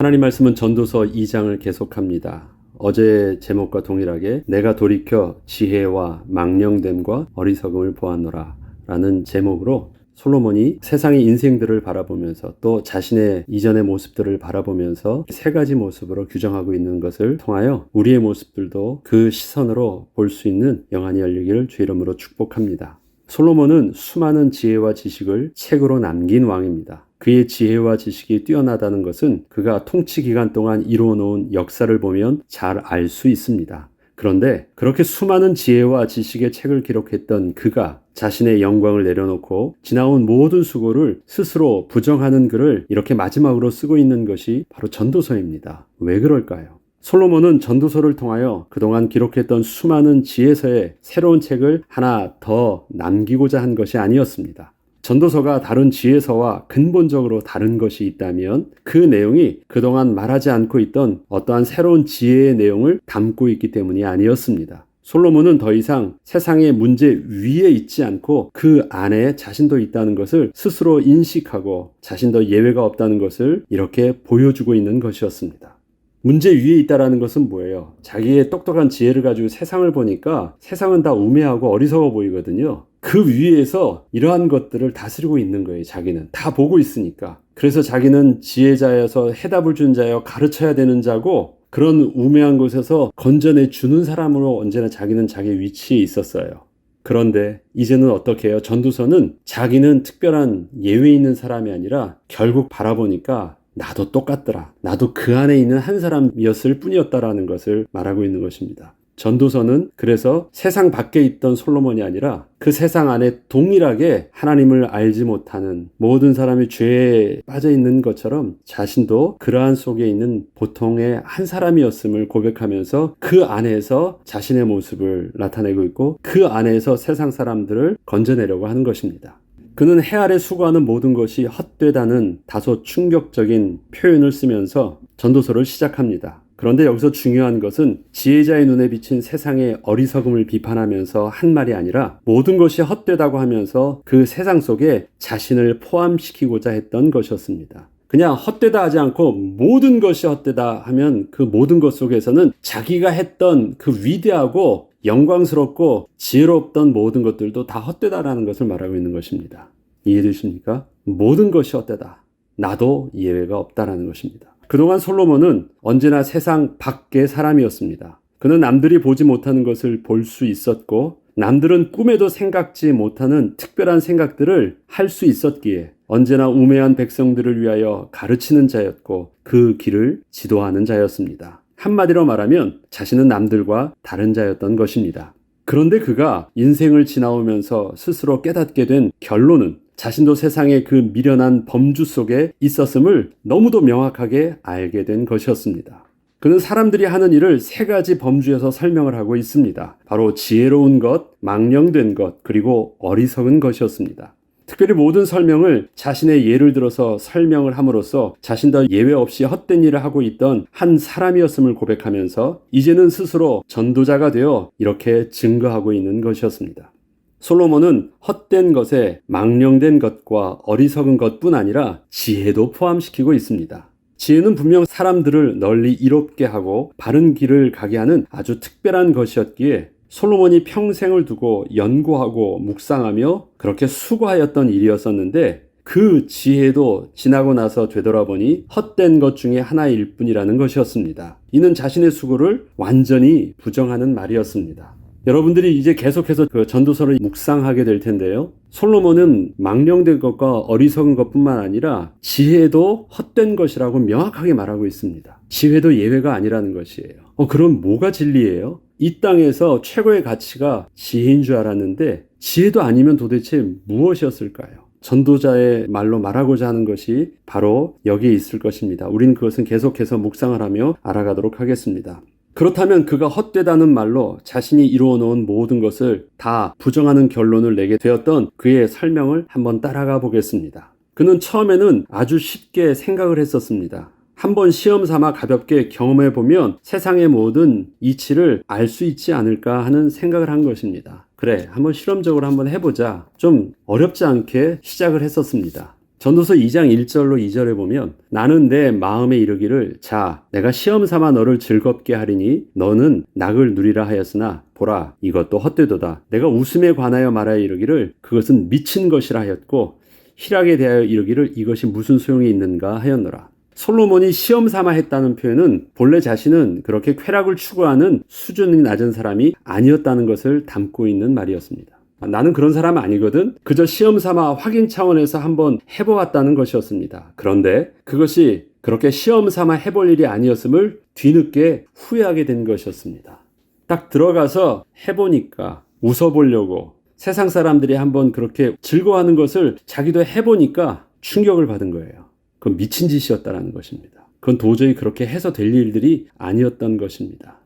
하나님 말씀은 전도서 2장을 계속합니다. 어제 제목과 동일하게 내가 돌이켜 지혜와 망령됨과 어리석음을 보았노라 라는 제목으로 솔로몬이 세상의 인생들을 바라보면서 또 자신의 이전의 모습들을 바라보면서 세 가지 모습으로 규정하고 있는 것을 통하여 우리의 모습들도 그 시선으로 볼 수 있는 영안이 열리기를 주 이름으로 축복합니다. 솔로몬은 수많은 지혜와 지식을 책으로 남긴 왕입니다. 그의 지혜와 지식이 뛰어나다는 것은 그가 통치 기간 동안 이루어 놓은 역사를 보면 잘 알 수 있습니다. 그런데 그렇게 수많은 지혜와 지식의 책을 기록했던 그가 자신의 영광을 내려놓고 지나온 모든 수고를 스스로 부정하는 글을 이렇게 마지막으로 쓰고 있는 것이 바로 전도서입니다. 왜 그럴까요? 솔로몬은 전도서를 통하여 그동안 기록했던 수많은 지혜서의 새로운 책을 하나 더 남기고자 한 것이 아니었습니다. 전도서가 다른 지혜서와 근본적으로 다른 것이 있다면 그 내용이 그동안 말하지 않고 있던 어떠한 새로운 지혜의 내용을 담고 있기 때문이 아니었습니다. 솔로몬은 더 이상 세상의 문제 위에 있지 않고 그 안에 자신도 있다는 것을 스스로 인식하고 자신도 예외가 없다는 것을 이렇게 보여주고 있는 것이었습니다. 문제 위에 있다라는 것은 뭐예요? 자기의 똑똑한 지혜를 가지고 세상을 보니까 세상은 다 우매하고 어리석어 보이거든요. 그 위에서 이러한 것들을 다스리고 있는 거예요. 자기는 다 보고 있으니까. 그래서 자기는 지혜자여서 해답을 준 자여 가르쳐야 되는 자고 그런 우매한 곳에서 건져내 주는 사람으로 언제나 자기는 자기 위치에 있었어요. 그런데 이제는 어떻게 해요? 전도서는 자기는 특별한 예외 있는 사람이 아니라 결국 바라보니까 나도 똑같더라. 나도 그 안에 있는 한 사람이었을 뿐이었다라는 것을 말하고 있는 것입니다. 전도서는 그래서 세상 밖에 있던 솔로몬이 아니라 그 세상 안에 동일하게 하나님을 알지 못하는 모든 사람이 죄에 빠져 있는 것처럼 자신도 그러한 속에 있는 보통의 한 사람이었음을 고백하면서 그 안에서 자신의 모습을 나타내고 있고 그 안에서 세상 사람들을 건져내려고 하는 것입니다. 그는 해 아래 수고하는 모든 것이 헛되다는 다소 충격적인 표현을 쓰면서 전도서를 시작합니다. 그런데 여기서 중요한 것은 지혜자의 눈에 비친 세상의 어리석음을 비판하면서 한 말이 아니라 모든 것이 헛되다고 하면서 그 세상 속에 자신을 포함시키고자 했던 것이었습니다. 그냥 헛되다 하지 않고 모든 것이 헛되다 하면 그 모든 것 속에서는 자기가 했던 그 위대하고 영광스럽고 지혜롭던 모든 것들도 다 헛되다라는 것을 말하고 있는 것입니다. 이해되십니까? 모든 것이 헛되다. 나도 예외가 없다라는 것입니다. 그동안 솔로몬은 언제나 세상 밖의 사람이었습니다. 그는 남들이 보지 못하는 것을 볼 수 있었고 남들은 꿈에도 생각지 못하는 특별한 생각들을 할 수 있었기에 언제나 우매한 백성들을 위하여 가르치는 자였고 그 길을 지도하는 자였습니다. 한마디로 말하면 자신은 남들과 다른 자였던 것입니다. 그런데 그가 인생을 지나오면서 스스로 깨닫게 된 결론은 자신도 세상의 그 미련한 범주 속에 있었음을 너무도 명확하게 알게 된 것이었습니다. 그는 사람들이 하는 일을 세 가지 범주에서 설명을 하고 있습니다. 바로 지혜로운 것, 망령된 것, 그리고 어리석은 것이었습니다. 특별히 모든 설명을 자신의 예를 들어서 설명을 함으로써 자신도 예외 없이 헛된 일을 하고 있던 한 사람이었음을 고백하면서 이제는 스스로 전도자가 되어 이렇게 증거하고 있는 것이었습니다. 솔로몬은 헛된 것에 망령된 것과 어리석은 것뿐 아니라 지혜도 포함시키고 있습니다. 지혜는 분명 사람들을 널리 이롭게 하고 바른 길을 가게 하는 아주 특별한 것이었기에 솔로몬이 평생을 두고 연구하고 묵상하며 그렇게 수고하였던 일이었었는데 그 지혜도 지나고 나서 되돌아보니 헛된 것 중에 하나일 뿐이라는 것이었습니다. 이는 자신의 수고를 완전히 부정하는 말이었습니다. 여러분들이 이제 계속해서 그 전도서를 묵상하게 될 텐데요. 솔로몬은 망령된 것과 어리석은 것뿐만 아니라 지혜도 헛된 것이라고 명확하게 말하고 있습니다. 지혜도 예외가 아니라는 것이에요. 그럼 뭐가 진리예요? 이 땅에서 최고의 가치가 지혜인 줄 알았는데 지혜도 아니면 도대체 무엇이었을까요? 전도자의 말로 말하고자 하는 것이 바로 여기에 있을 것입니다. 우린 그것은 계속해서 묵상을 하며 알아가도록 하겠습니다. 그렇다면 그가 헛되다는 말로 자신이 이루어 놓은 모든 것을 다 부정하는 결론을 내게 되었던 그의 설명을 한번 따라가 보겠습니다. 그는 처음에는 아주 쉽게 생각을 했었습니다. 한번 시험 삼아 가볍게 경험해 보면 세상의 모든 이치를 알 수 있지 않을까 하는 생각을 한 것입니다. 그래, 한번 실험적으로 한번 해보자. 좀 어렵지 않게 시작을 했었습니다. 전도서 2장 1절로 2절에 보면 나는 내 마음에 이르기를 자 내가 시험 삼아 너를 즐겁게 하리니 너는 낙을 누리라 하였으나 보라 이것도 헛되도다. 내가 웃음에 관하여 말하여 이르기를 그것은 미친 것이라 하였고 희락에 대하여 이르기를 이것이 무슨 소용이 있는가 하였노라. 솔로몬이 시험 삼아 했다는 표현은 본래 자신은 그렇게 쾌락을 추구하는 수준이 낮은 사람이 아니었다는 것을 담고 있는 말이었습니다. 나는 그런 사람 아니거든. 그저 시험 삼아 확인 차원에서 한번 해보았다는 것이었습니다. 그런데 그것이 그렇게 시험 삼아 해볼 일이 아니었음을 뒤늦게 후회하게 된 것이었습니다. 딱 들어가서 해보니까 웃어보려고 세상 사람들이 한번 그렇게 즐거워하는 것을 자기도 해보니까 충격을 받은 거예요. 그건 미친 짓이었다는 것입니다. 그건 도저히 그렇게 해서 될 일들이 아니었던 것입니다.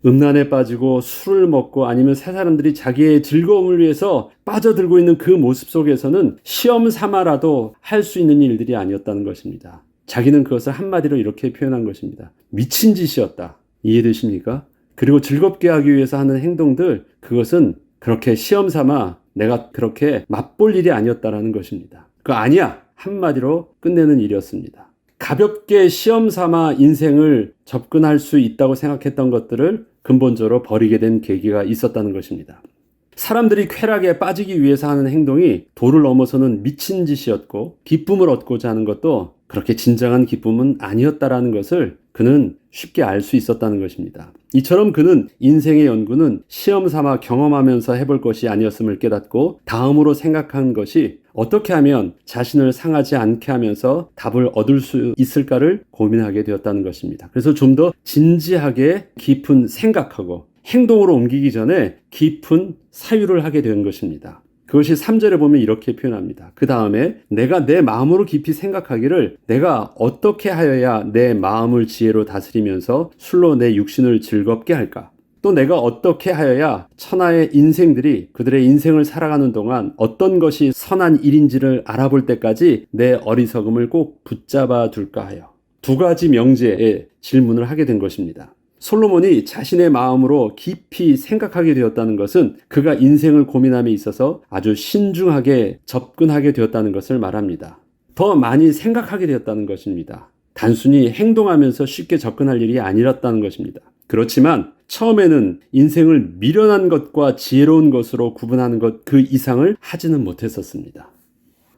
음란에 빠지고 술을 먹고 아니면 새 사람들이 자기의 즐거움을 위해서 빠져들고 있는 그 모습 속에서는 시험 삼아라도 할 수 있는 일들이 아니었다는 것입니다. 자기는 그것을 한마디로 이렇게 표현한 것입니다. 미친 짓이었다. 이해되십니까? 그리고 즐겁게 하기 위해서 하는 행동들, 그것은 그렇게 시험 삼아 내가 그렇게 맛볼 일이 아니었다라는 것입니다. 그거 아니야. 한마디로 끝내는 일이었습니다. 가볍게 시험 삼아 인생을 접근할 수 있다고 생각했던 것들을 근본적으로 버리게 된 계기가 있었다는 것입니다. 사람들이 쾌락에 빠지기 위해서 하는 행동이 도를 넘어서는 미친 짓이었고 기쁨을 얻고자 하는 것도 그렇게 진정한 기쁨은 아니었다라는 것을 그는 쉽게 알 수 있었다는 것입니다. 이처럼 그는 인생의 연구는 시험 삼아 경험하면서 해볼 것이 아니었음을 깨닫고 다음으로 생각한 것이 어떻게 하면 자신을 상하지 않게 하면서 답을 얻을 수 있을까를 고민하게 되었다는 것입니다. 그래서 좀 더 진지하게 깊은 생각하고 행동으로 옮기기 전에 깊은 사유를 하게 된 것입니다. 그것이 3절에 보면 이렇게 표현합니다. 그 다음에 내가 내 마음으로 깊이 생각하기를 내가 어떻게 하여야 내 마음을 지혜로 다스리면서 술로 내 육신을 즐겁게 할까? 또 내가 어떻게 하여야 천하의 인생들이 그들의 인생을 살아가는 동안 어떤 것이 선한 일인지를 알아볼 때까지 내 어리석음을 꼭 붙잡아 둘까 하여 두 가지 명제의 질문을 하게 된 것입니다. 솔로몬이 자신의 마음으로 깊이 생각하게 되었다는 것은 그가 인생을 고민함에 있어서 아주 신중하게 접근하게 되었다는 것을 말합니다. 더 많이 생각하게 되었다는 것입니다. 단순히 행동하면서 쉽게 접근할 일이 아니었다는 것입니다. 그렇지만 처음에는 인생을 미련한 것과 지혜로운 것으로 구분하는 것 그 이상을 하지는 못했었습니다.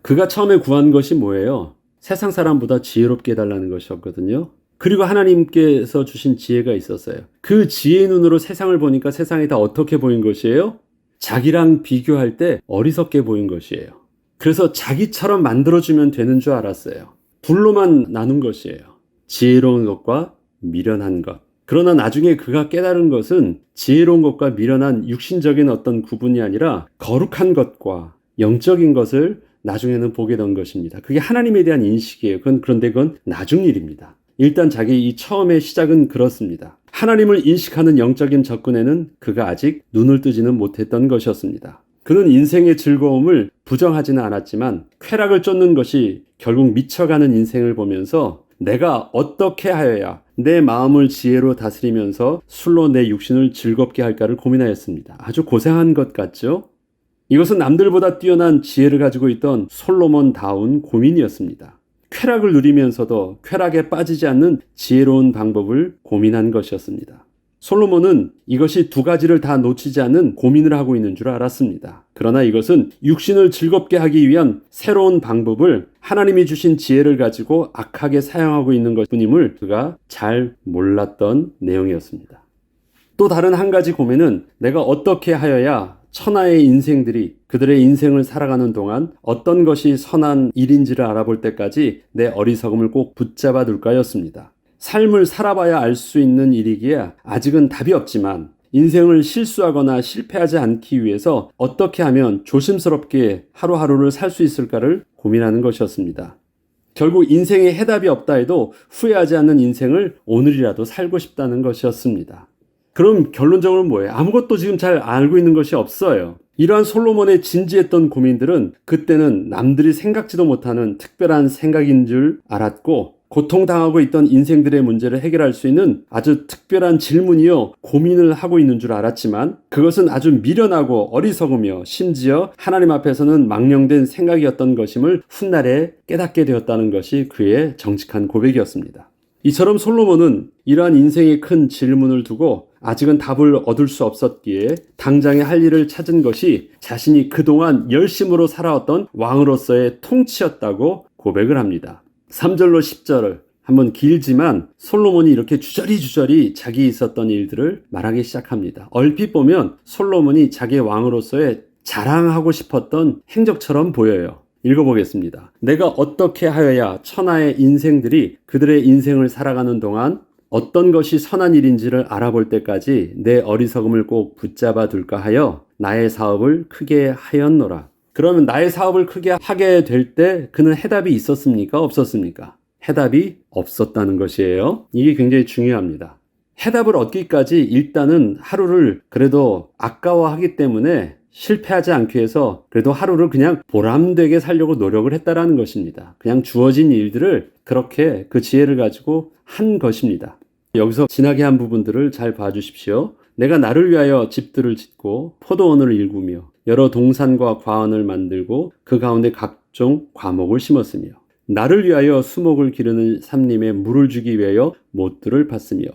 그가 처음에 구한 것이 뭐예요? 세상 사람보다 지혜롭게 해달라는 것이었거든요. 그리고 하나님께서 주신 지혜가 있었어요. 그 지혜의 눈으로 세상을 보니까 세상이 다 어떻게 보인 것이에요? 자기랑 비교할 때 어리석게 보인 것이에요. 그래서 자기처럼 만들어주면 되는 줄 알았어요. 둘로만 나눈 것이에요. 지혜로운 것과 미련한 것. 그러나 나중에 그가 깨달은 것은 지혜로운 것과 미련한 육신적인 어떤 구분이 아니라 거룩한 것과 영적인 것을 나중에는 보게 된 것입니다. 그게 하나님에 대한 인식이에요. 그런데 그건 나중 일입니다. 일단 자기 이 처음의 시작은 그렇습니다. 하나님을 인식하는 영적인 접근에는 그가 아직 눈을 뜨지는 못했던 것이었습니다. 그는 인생의 즐거움을 부정하지는 않았지만 쾌락을 쫓는 것이 결국 미쳐가는 인생을 보면서 내가 어떻게 하여야 내 마음을 지혜로 다스리면서 술로 내 육신을 즐겁게 할까를 고민하였습니다. 아주 고생한 것 같죠? 이것은 남들보다 뛰어난 지혜를 가지고 있던 솔로몬다운 고민이었습니다. 쾌락을 누리면서도 쾌락에 빠지지 않는 지혜로운 방법을 고민한 것이었습니다. 솔로몬은 이것이 두 가지를 다 놓치지 않는 고민을 하고 있는 줄 알았습니다. 그러나 이것은 육신을 즐겁게 하기 위한 새로운 방법을 하나님이 주신 지혜를 가지고 악하게 사용하고 있는 것뿐임을 그가 잘 몰랐던 내용이었습니다. 또 다른 한 가지 고민은 내가 어떻게 하여야 천하의 인생들이 그들의 인생을 살아가는 동안 어떤 것이 선한 일인지를 알아볼 때까지 내 어리석음을 꼭 붙잡아 둘까였습니다. 삶을 살아봐야 알 수 있는 일이기에 아직은 답이 없지만 인생을 실수하거나 실패하지 않기 위해서 어떻게 하면 조심스럽게 하루하루를 살 수 있을까를 고민하는 것이었습니다. 결국 인생에 해답이 없다 해도 후회하지 않는 인생을 오늘이라도 살고 싶다는 것이었습니다. 그럼 결론적으로 뭐예요? 아무것도 지금 잘 알고 있는 것이 없어요. 이러한 솔로몬의 진지했던 고민들은 그때는 남들이 생각지도 못하는 특별한 생각인 줄 알았고 고통당하고 있던 인생들의 문제를 해결할 수 있는 아주 특별한 질문이요, 고민을 하고 있는 줄 알았지만 그것은 아주 미련하고 어리석으며 심지어 하나님 앞에서는 망령된 생각이었던 것임을 훗날에 깨닫게 되었다는 것이 그의 정직한 고백이었습니다. 이처럼 솔로몬은 이러한 인생의 큰 질문을 두고 아직은 답을 얻을 수 없었기에 당장의 할 일을 찾은 것이 자신이 그동안 열심으로 살아왔던 왕으로서의 통치였다고 고백을 합니다. 3절로 10절을 한번 길지만 솔로몬이 이렇게 주저리 자기 있었던 일들을 말하기 시작합니다. 얼핏 보면 솔로몬이 자기 왕으로서의 자랑하고 싶었던 행적처럼 보여요. 읽어보겠습니다. 내가 어떻게 하여야 천하의 인생들이 그들의 인생을 살아가는 동안 어떤 것이 선한 일인지를 알아볼 때까지 내 어리석음을 꼭 붙잡아 둘까 하여 나의 사업을 크게 하였노라. 그러면 나의 사업을 크게 하게 될 때 그는 해답이 있었습니까? 없었습니까? 해답이 없었다는 것이에요. 이게 굉장히 중요합니다. 해답을 얻기까지 일단은 하루를 그래도 아까워하기 때문에 실패하지 않기 위해서 그래도 하루를 그냥 보람되게 살려고 노력을 했다라는 것입니다. 그냥 주어진 일들을 그렇게 그 지혜를 가지고 한 것입니다. 여기서 지나게 한 부분들을 잘 봐주십시오. 내가 나를 위하여 집들을 짓고 포도원을 일구며 여러 동산과 과원을 만들고 그 가운데 각종 과목을 심었으며 나를 위하여 수목을 기르는 삼림에 물을 주기 위하여 못들을 팠으며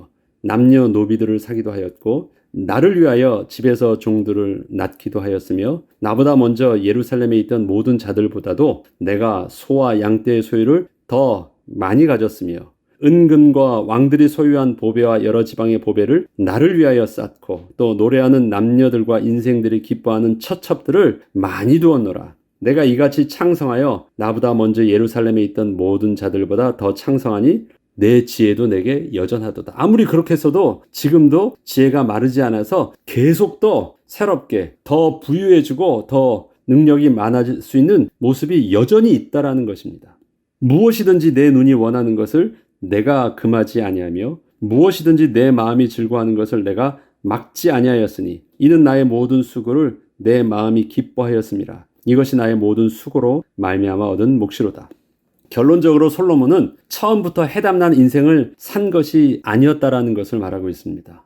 남녀 노비들을 사기도 하였고 나를 위하여 집에서 종들을 낳기도 하였으며 나보다 먼저 예루살렘에 있던 모든 자들보다도 내가 소와 양떼의 소유를 더 많이 가졌으며 은금과 왕들이 소유한 보배와 여러 지방의 보배를 나를 위하여 쌓고 또 노래하는 남녀들과 인생들이 기뻐하는 처첩들을 많이 두었노라. 내가 이같이 창성하여 나보다 먼저 예루살렘에 있던 모든 자들보다 더 창성하니 내 지혜도 내게 여전하도다. 아무리 그렇게 해서도 지금도 지혜가 마르지 않아서 계속 더 새롭게 더 부유해지고 더 능력이 많아질 수 있는 모습이 여전히 있다라는 것입니다. 무엇이든지 내 눈이 원하는 것을 내가 금하지 아니하며 무엇이든지 내 마음이 즐거워하는 것을 내가 막지 아니하였으니 이는 나의 모든 수고를 내 마음이 기뻐하였음이라. 이것이 나의 모든 수고로 말미암아 얻은 몫이로다. 결론적으로 솔로몬은 처음부터 해답난 인생을 산 것이 아니었다라는 것을 말하고 있습니다.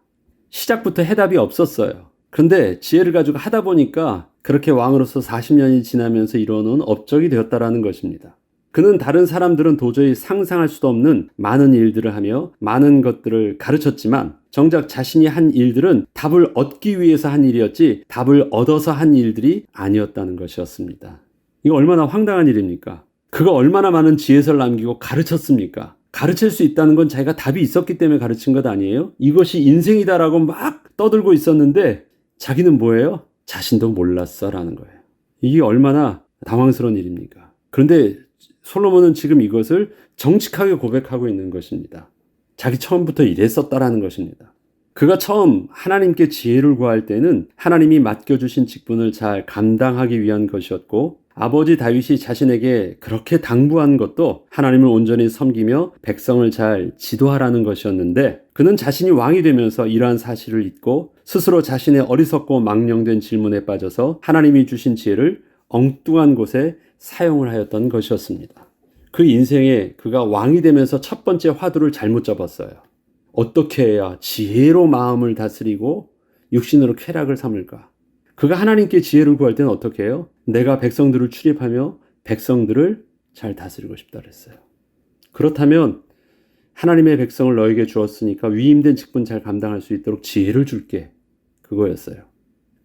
시작부터 해답이 없었어요. 그런데 지혜를 가지고 하다 보니까 그렇게 왕으로서 40년이 지나면서 이루어놓은 업적이 되었다라는 것입니다. 그는 다른 사람들은 도저히 상상할 수도 없는 많은 일들을 하며 많은 것들을 가르쳤지만 정작 자신이 한 일들은 답을 얻기 위해서 한 일이었지 답을 얻어서 한 일들이 아니었다는 것이었습니다. 이거 얼마나 황당한 일입니까? 그가 얼마나 많은 지혜서를 남기고 가르쳤습니까? 가르칠 수 있다는 건 자기가 답이 있었기 때문에 가르친 것 아니에요? 이것이 인생이다라고 막 떠들고 있었는데 자기는 뭐예요? 자신도 몰랐어라는 거예요. 이게 얼마나 당황스러운 일입니까? 그런데 솔로몬은 지금 이것을 정직하게 고백하고 있는 것입니다. 자기 처음부터 이랬었다라는 것입니다. 그가 처음 하나님께 지혜를 구할 때는 하나님이 맡겨주신 직분을 잘 감당하기 위한 것이었고 아버지 다윗이 자신에게 그렇게 당부한 것도 하나님을 온전히 섬기며 백성을 잘 지도하라는 것이었는데 그는 자신이 왕이 되면서 이러한 사실을 잊고 스스로 자신의 어리석고 망령된 질문에 빠져서 하나님이 주신 지혜를 엉뚱한 곳에 사용을 하였던 것이었습니다. 그 인생에 그가 왕이 되면서 첫 번째 화두를 잘못 잡았어요. 어떻게 해야 지혜로 마음을 다스리고 육신으로 쾌락을 삼을까? 그가 하나님께 지혜를 구할 때는 어떻게 해요? 내가 백성들을 출입하며 백성들을 잘 다스리고 싶다 그랬어요. 그렇다면 하나님의 백성을 너에게 주었으니까 위임된 직분 잘 감당할 수 있도록 지혜를 줄게. 그거였어요.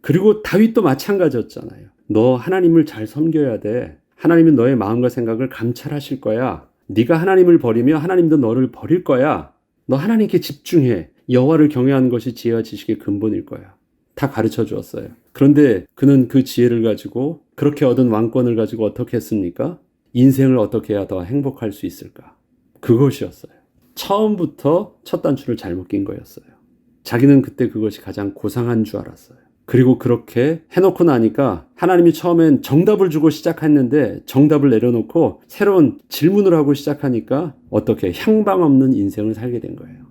그리고 다윗도 마찬가지였잖아요. 너 하나님을 잘 섬겨야 돼. 하나님은 너의 마음과 생각을 감찰하실 거야. 네가 하나님을 버리며 하나님도 너를 버릴 거야. 너 하나님께 집중해. 여호와를 경외하는 것이 지혜와 지식의 근본일 거야. 다 가르쳐 주었어요. 그런데 그는 그 지혜를 가지고 그렇게 얻은 왕권을 가지고 어떻게 했습니까? 인생을 어떻게 해야 더 행복할 수 있을까? 그것이었어요. 처음부터 첫 단추를 잘못 낀 거였어요. 자기는 그때 그것이 가장 고상한 줄 알았어요. 그리고 그렇게 해놓고 나니까 하나님이 처음엔 정답을 주고 시작했는데 정답을 내려놓고 새로운 질문을 하고 시작하니까 어떻게 향방 없는 인생을 살게 된 거예요.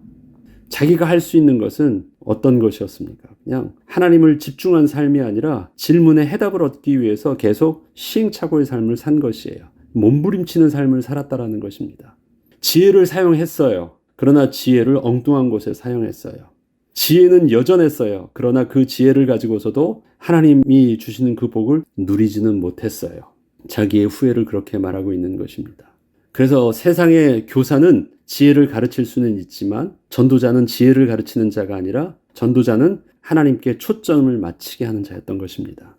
자기가 할 수 있는 것은 어떤 것이었습니까? 그냥 하나님을 집중한 삶이 아니라 질문에 해답을 얻기 위해서 계속 시행착오의 삶을 산 것이에요. 몸부림치는 삶을 살았다라는 것입니다. 지혜를 사용했어요. 그러나 지혜를 엉뚱한 곳에 사용했어요. 지혜는 여전했어요. 그러나 그 지혜를 가지고서도 하나님이 주시는 그 복을 누리지는 못했어요. 자기의 후회를 그렇게 말하고 있는 것입니다. 그래서 세상의 교사는 지혜를 가르칠 수는 있지만 전도자는 지혜를 가르치는 자가 아니라 전도자는 하나님께 초점을 맞추게 하는 자였던 것입니다.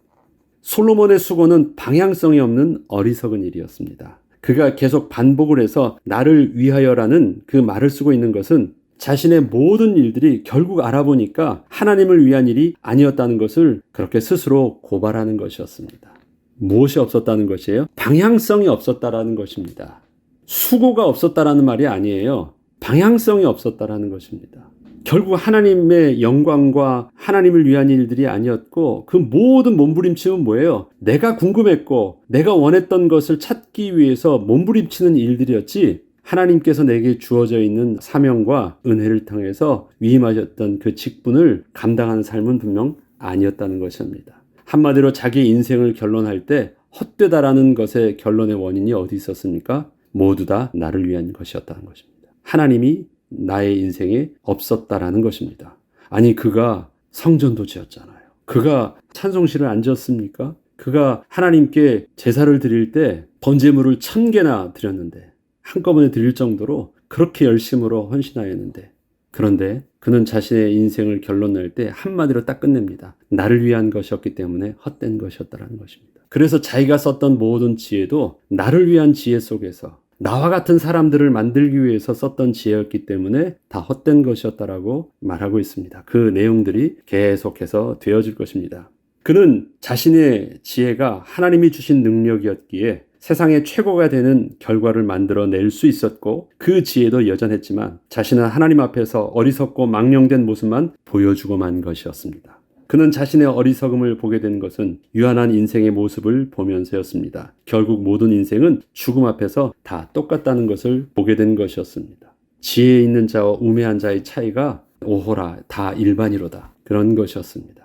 솔로몬의 수고는 방향성이 없는 어리석은 일이었습니다. 그가 계속 반복을 해서 나를 위하여라는 그 말을 쓰고 있는 것은 자신의 모든 일들이 결국 알아보니까 하나님을 위한 일이 아니었다는 것을 그렇게 스스로 고발하는 것이었습니다. 무엇이 없었다는 것이에요? 방향성이 없었다라는 것입니다. 수고가 없었다라는 말이 아니에요. 방향성이 없었다라는 것입니다. 결국 하나님의 영광과 하나님을 위한 일들이 아니었고 그 모든 몸부림침은 뭐예요? 내가 궁금했고 내가 원했던 것을 찾기 위해서 몸부림치는 일들이었지 하나님께서 내게 주어져 있는 사명과 은혜를 통해서 위임하셨던 그 직분을 감당하는 삶은 분명 아니었다는 것입니다. 한마디로 자기 인생을 결론할 때 헛되다라는 것의 결론의 원인이 어디 있었습니까? 모두 다 나를 위한 것이었다는 것입니다. 하나님이 나의 인생에 없었다라는 것입니다. 아니 그가 성전도 지었잖아요. 그가 찬송시를 안 지었습니까? 그가 하나님께 제사를 드릴 때 번제물을 1000개나 드렸는데 한꺼번에 드릴 정도로 그렇게 열심으로 헌신하였는데 그런데 그는 자신의 인생을 결론낼 때 한마디로 딱 끝냅니다. 나를 위한 것이었기 때문에 헛된 것이었다는 것입니다. 그래서 자기가 썼던 모든 지혜도 나를 위한 지혜 속에서 나와 같은 사람들을 만들기 위해서 썼던 지혜였기 때문에 다 헛된 것이었다라고 말하고 있습니다. 그 내용들이 계속해서 되어질 것입니다. 그는 자신의 지혜가 하나님이 주신 능력이었기에 세상의 최고가 되는 결과를 만들어낼 수 있었고 그 지혜도 여전했지만 자신은 하나님 앞에서 어리석고 망령된 모습만 보여주고만 것이었습니다. 그는 자신의 어리석음을 보게 된 것은 유한한 인생의 모습을 보면서였습니다. 결국 모든 인생은 죽음 앞에서 다 똑같다는 것을 보게 된 것이었습니다. 지혜 있는 자와 우매한 자의 차이가 오호라 다 일반이로다 그런 것이었습니다.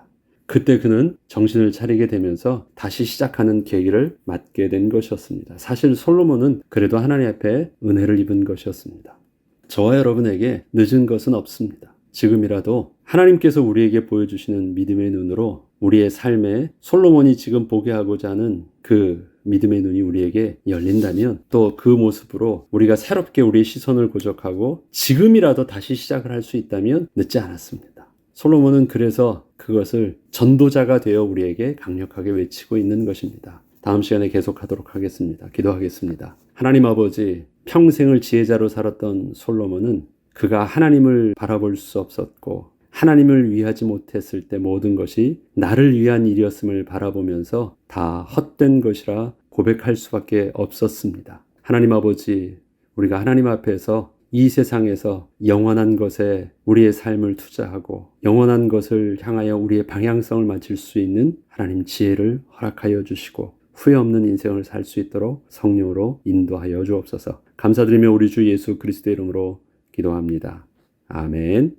그때 그는 정신을 차리게 되면서 다시 시작하는 계기를 맞게 된 것이었습니다. 사실 솔로몬은 그래도 하나님 앞에 은혜를 입은 것이었습니다. 저와 여러분에게 늦은 것은 없습니다. 지금이라도 하나님께서 우리에게 보여주시는 믿음의 눈으로 우리의 삶에 솔로몬이 지금 보게 하고자 하는 그 믿음의 눈이 우리에게 열린다면 또 그 모습으로 우리가 새롭게 우리의 시선을 고정하고 지금이라도 다시 시작을 할 수 있다면 늦지 않았습니다. 솔로몬은 그래서 그것을 전도자가 되어 우리에게 강력하게 외치고 있는 것입니다. 다음 시간에 계속하도록 하겠습니다. 기도하겠습니다. 하나님 아버지, 평생을 지혜자로 살았던 솔로몬은 그가 하나님을 바라볼 수 없었고 하나님을 위하지 못했을 때 모든 것이 나를 위한 일이었음을 바라보면서 다 헛된 것이라 고백할 수밖에 없었습니다. 하나님 아버지, 우리가 하나님 앞에서 이 세상에서 영원한 것에 우리의 삶을 투자하고 영원한 것을 향하여 우리의 방향성을 맞출 수 있는 하나님 지혜를 허락하여 주시고 후회 없는 인생을 살 수 있도록 성령으로 인도하여 주옵소서. 감사드리며 우리 주 예수 그리스도의 이름으로 기도합니다. 아멘.